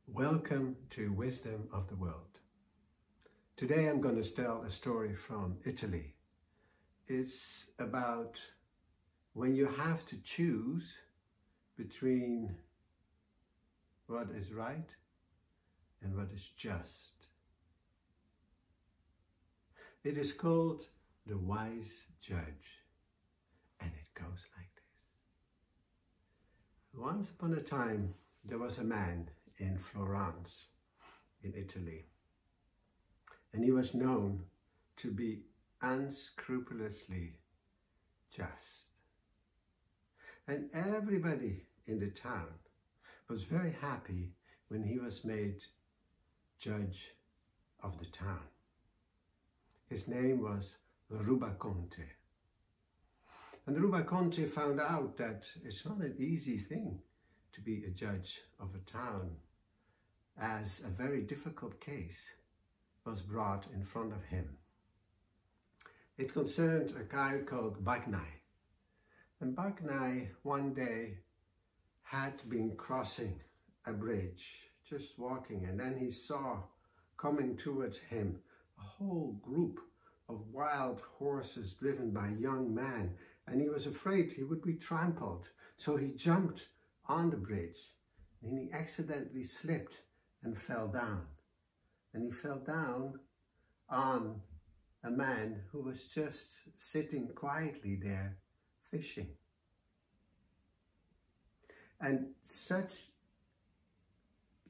Welcome to Wisdom of the World. Today I'm going to tell a story from Italy. It's about when you have to choose between what is right and what is just. It is called The Wise Judge, and it goes like this. Once upon a time, there was a man in Florence, in Italy, and he was known to be unscrupulously just. And everybody in the town was very happy when he was made judge of the town. His name was Rubaconte. And Rubaconte found out that it's not an easy thing to be a judge of a town, as a very difficult case was brought in front of him. It concerned a guy called Bagnai. And Bagnai one day had been crossing a bridge, just walking, and then he saw coming towards him a whole group of wild horses driven by young men, and he was afraid he would be trampled. So he jumped on the bridge, and he accidentally slipped and fell down. And he fell down on a man who was just sitting quietly there fishing. And such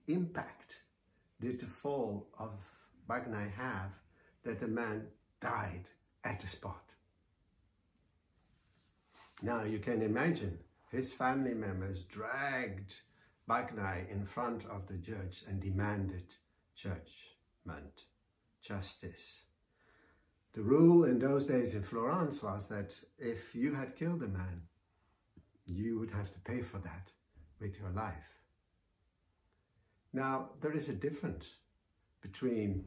impact did the fall of Bagnai have that the man died at the spot. Now you can imagine his family members dragged Bagnai in front of the judge and demanded judgment, justice. The rule in those days in Florence was that if you had killed a man, you would have to pay for that with your life. Now, there is a difference between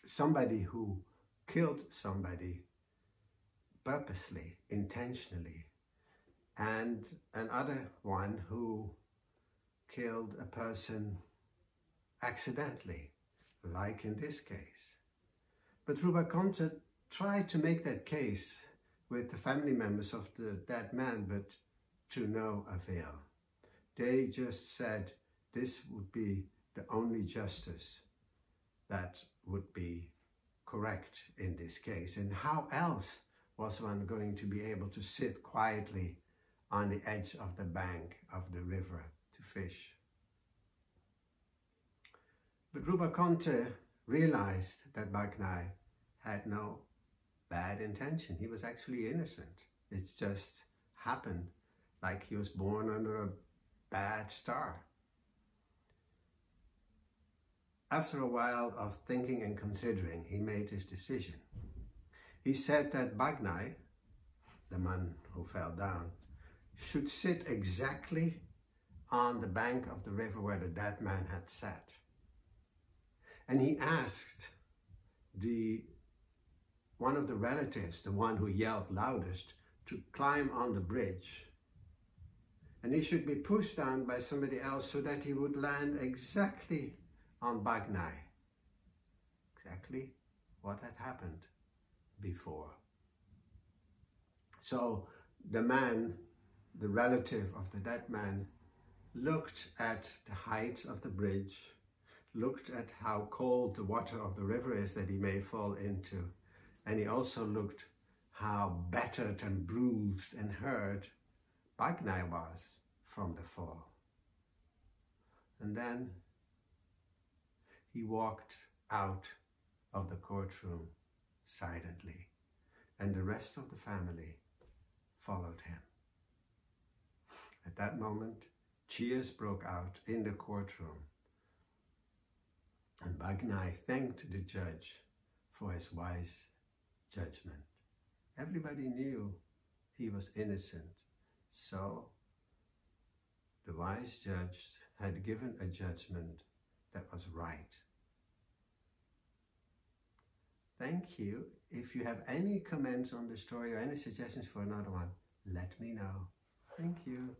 somebody who killed somebody purposely, intentionally, and another one who killed a person accidentally, like in this case. But Rubaconte tried to make that case with the family members of the dead man, but to no avail. They just said this would be the only justice that would be correct in this case. And how else was one going to be able to sit quietly on the edge of the bank of the river to fish? But Rubaconte realized that Bagnai had no bad intention. He was actually innocent. It just happened like he was born under a bad star. After a while of thinking and considering, he made his decision. He said that Bagnai, the man who fell down, should sit exactly on the bank of the river where the dead man had sat. And he asked one of the relatives, the one who yelled loudest, to climb on the bridge. And he should be pushed down by somebody else so that he would land exactly on Bagnai. Exactly what had happened before. So the man, the relative of the dead man, looked at the height of the bridge, looked at how cold the water of the river is that he may fall into, and he also looked how battered and bruised and hurt Bagnai was from the fall. And then he walked out of the courtroom silently, and the rest of the family followed him. At that moment, cheers broke out in the courtroom, and Bagnai thanked the judge for his wise judgment. Everybody knew he was innocent, so the wise judge had given a judgment that was right. Thank you. If you have any comments on the story or any suggestions for another one, let me know. Thank you.